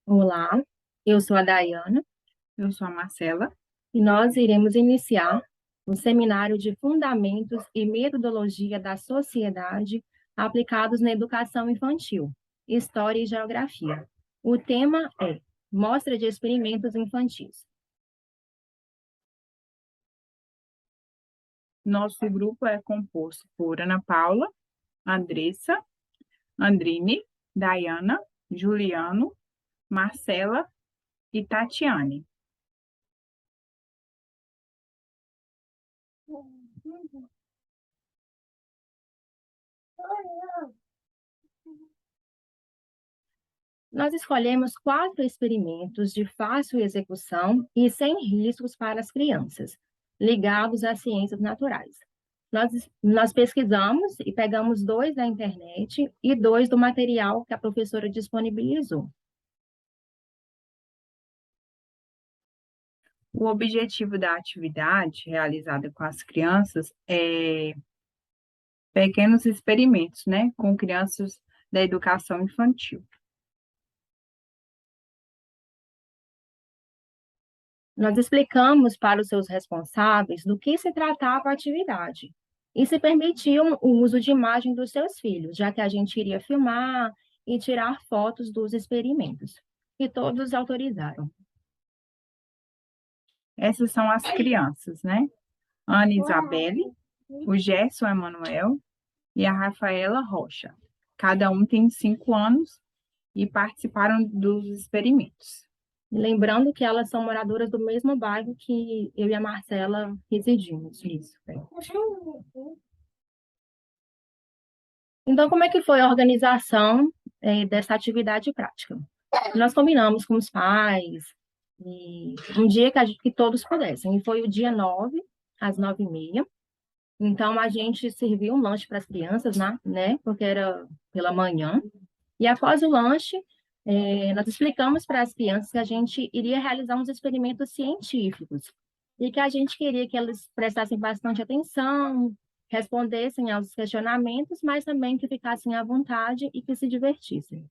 Olá, eu sou a Dayana Eu sou a Marcela. e nós iremos iniciar o seminário de Fundamentos e Metodologia da Sociedade aplicados na educação infantil, História e Geografia. O tema é Mostra de Experimentos Infantis. Nosso grupo é composto por Ana Paula, Andressa, Andrine, Dayana, Juliano, Marcela e Tatiane. Nós escolhemos 4 experimentos de fácil execução e sem riscos para as crianças, ligados às ciências naturais. Nós pesquisamos e pegamos 2 da internet e 2 do material que a professora disponibilizou. O objetivo da atividade realizada com as crianças é pequenos experimentos, né, com crianças da educação infantil. Nós explicamos para os seus responsáveis do que se tratava a atividade e se permitiam o uso de imagem dos seus filhos, já que a gente iria filmar e tirar fotos dos experimentos. E todos autorizaram. Essas são as crianças, né? Ana Isabelle, o Gerson Emanuel e a Rafaela Rocha. Cada um tem 5 anos e participaram dos experimentos. Lembrando que elas são moradoras do mesmo bairro que eu e a Marcela residimos. Isso. Então, como é que foi a organização dessa atividade prática? Nós combinamos com os pais e um dia que todos pudessem, e foi o dia 9, às 9h30. Então, a gente serviu um lanche para as crianças, né? Porque era pela manhã. E após o lanche, nós explicamos para as crianças que a gente iria realizar uns experimentos científicos e que a gente queria que elas prestassem bastante atenção, respondessem aos questionamentos, mas também que ficassem à vontade e que se divertissem.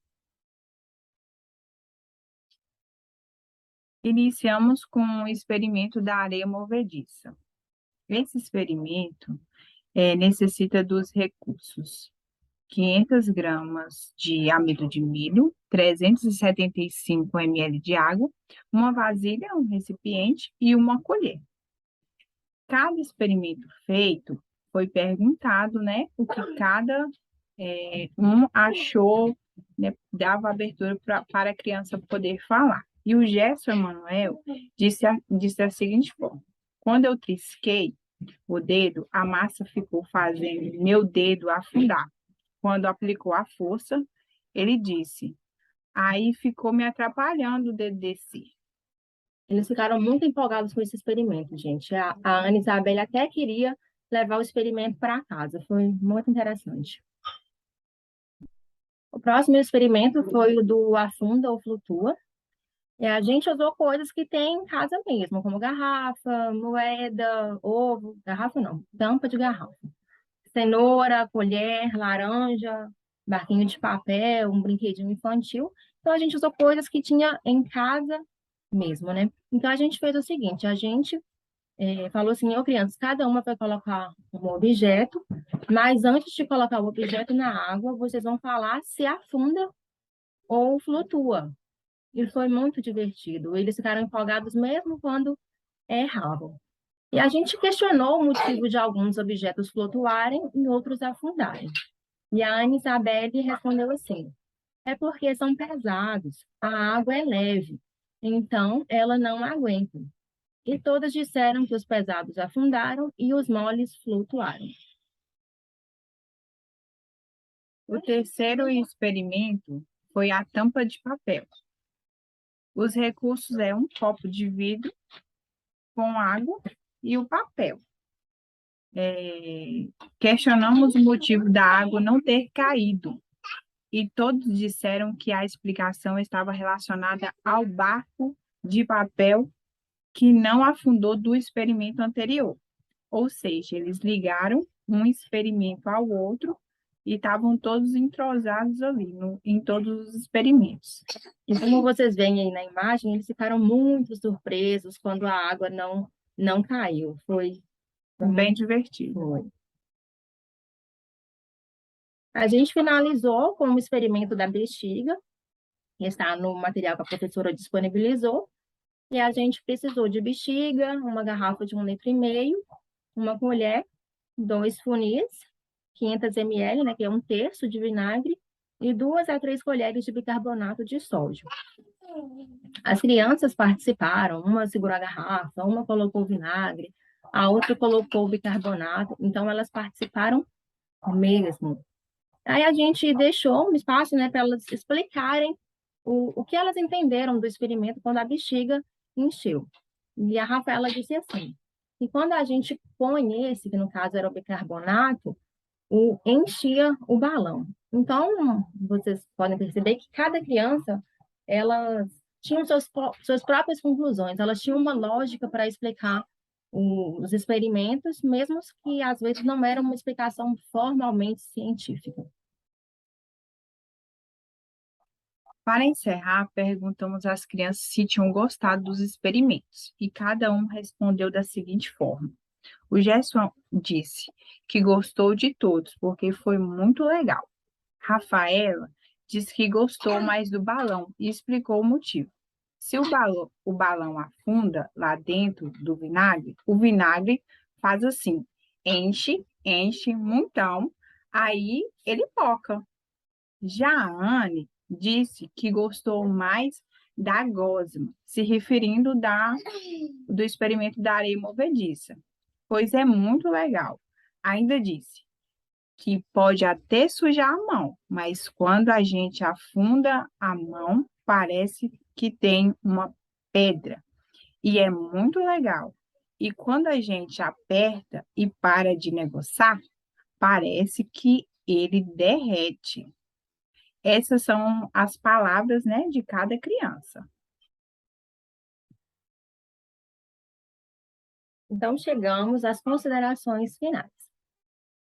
Iniciamos com o experimento da areia movediça. Esse experimento necessita dos recursos: 500 gramas de amido de milho, 375 ml de água, uma vasilha, um recipiente e uma colher. Cada experimento feito foi perguntado, né, o que cada um achou, né, dava abertura para a criança poder falar. E o Gerson Emanuel disse da seguinte forma: quando eu trisquei o dedo, a massa ficou fazendo meu dedo afundar. Quando aplicou a força, ele disse, aí ficou me atrapalhando o dedo descer. Eles ficaram muito empolgados com esse experimento, gente. A Ana Isabel até queria levar o experimento para casa. Foi muito interessante. O próximo experimento foi o do afunda ou flutua. E a gente usou coisas que tem em casa mesmo, como garrafa, moeda, ovo, garrafa não, tampa de garrafa, cenoura, colher, laranja, barquinho de papel, um brinquedinho infantil. Então a gente usou coisas que tinha em casa mesmo, né? Então a gente fez o seguinte, a gente falou assim, ô crianças, cada uma vai colocar um objeto, mas antes de colocar o objeto na água, vocês vão falar se afunda ou flutua. E foi muito divertido. Eles ficaram empolgados mesmo quando erravam. E a gente questionou o motivo de alguns objetos flutuarem e outros afundarem. E a Ana Isabelle respondeu assim: é porque são pesados, a água é leve, então ela não aguenta. E todas disseram que os pesados afundaram e os moles flutuaram. O terceiro experimento foi a tampa de papel. Os recursos é um copo de vidro com água e o papel. Questionamos o motivo da água não ter caído e todos disseram que a explicação estava relacionada ao barco de papel que não afundou do experimento anterior. Ou seja, eles ligaram um experimento ao outro e estavam todos entrosados ali em todos os experimentos. E como vocês veem aí na imagem, eles ficaram muito surpresos quando a água não caiu. Foi Bem muito. divertido. Foi. A gente finalizou com o experimento da bexiga, que está no material que a professora disponibilizou, e a gente precisou de bexiga, uma garrafa de 1,5 litro, uma colher, 2 funis, 500 ml, né, que é 1/3 de vinagre, e 2 a 3 colheres de bicarbonato de sódio. As crianças participaram, uma segurou a garrafa, uma colocou vinagre, a outra colocou bicarbonato, então elas participaram mesmo. Aí a gente deixou um espaço, né, para elas explicarem o que elas entenderam do experimento quando a bexiga encheu. E a Rafaela disse assim, e quando a gente põe esse, que no caso era o bicarbonato, enchia o balão. Então, vocês podem perceber que cada criança, elas tinham suas próprias conclusões, elas tinham uma lógica para explicar os experimentos, mesmo que às vezes não era uma explicação formalmente científica. Para encerrar, perguntamos às crianças se tinham gostado dos experimentos, e cada um respondeu da seguinte forma. O Gerson disse que gostou de todos, porque foi muito legal. Rafaela disse que gostou mais do balão e explicou o motivo. Se o balão afunda lá dentro do vinagre, o vinagre faz assim, enche, enche, montão, aí ele poca. Já a Anne disse que gostou mais da gosma, se referindo do experimento da areia movediça, pois é muito legal. Ainda disse que pode até sujar a mão, mas quando a gente afunda a mão, parece que tem uma pedra e é muito legal. E quando a gente aperta e para de negociar, parece que ele derrete. Essas são as palavras, né, de cada criança. Então, chegamos às considerações finais.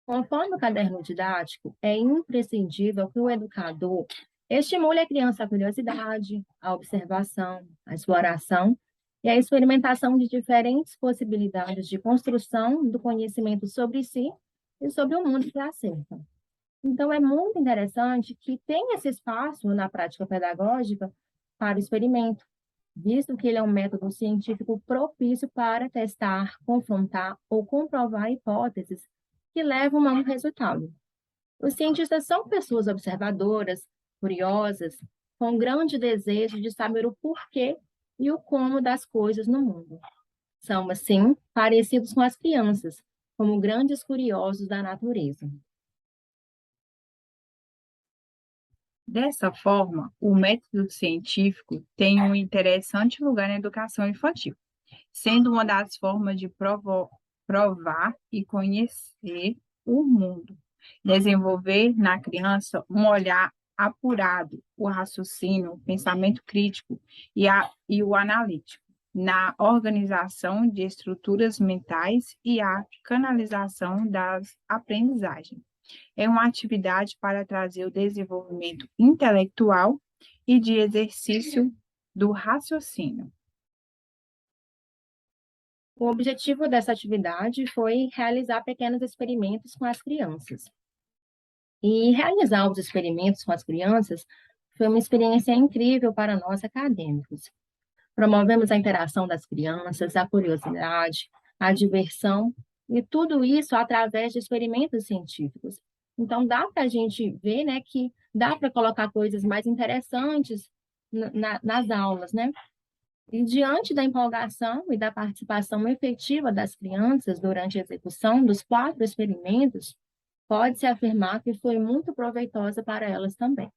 Conforme o caderno didático, é imprescindível que o educador estimule a criança a curiosidade, a observação, a exploração e a experimentação de diferentes possibilidades de construção do conhecimento sobre si e sobre o mundo que a cerca. Então, é muito interessante que tenha esse espaço na prática pedagógica para o experimento, visto que ele é um método científico propício para testar, confrontar ou comprovar hipóteses que levam a um resultado. Os cientistas são pessoas observadoras, curiosas, com grande desejo de saber o porquê e o como das coisas no mundo. São, assim, parecidos com as crianças, como grandes curiosos da natureza. Dessa forma, o método científico tem um interessante lugar na educação infantil, sendo uma das formas de provar e conhecer o mundo, desenvolver na criança um olhar apurado, o raciocínio, o pensamento crítico e o analítico, na organização de estruturas mentais e a canalização das aprendizagens. É uma atividade para trazer o desenvolvimento intelectual e de exercício do raciocínio. O objetivo dessa atividade foi realizar pequenos experimentos com as crianças. E realizar os experimentos com as crianças foi uma experiência incrível para nós acadêmicos. Promovemos a interação das crianças, a curiosidade, a diversão, e tudo isso através de experimentos científicos. Então, dá para a gente ver, né, que dá para colocar coisas mais interessantes nas aulas, né? E diante da empolgação e da participação efetiva das crianças durante a execução dos 4 experimentos, pode-se afirmar que foi muito proveitosa para elas também.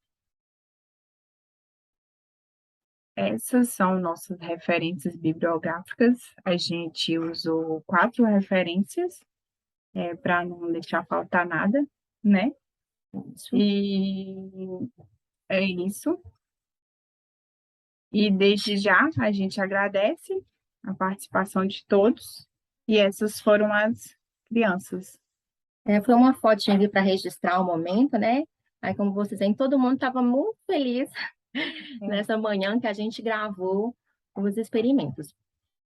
Essas são nossas referências bibliográficas. A gente usou 4 referências para não deixar faltar nada, né? Isso. E é isso. E desde já a gente agradece a participação de todos. E essas foram as crianças. Foi uma fotinha ali para registrar o momento, né? Aí, como vocês veem, todo mundo estava muito feliz É. nessa manhã que a gente gravou os experimentos.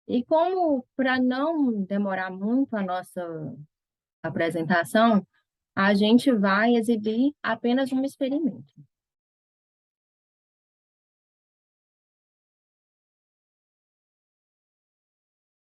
E como, para não demorar muito a nossa apresentação, a gente vai exibir apenas um experimento.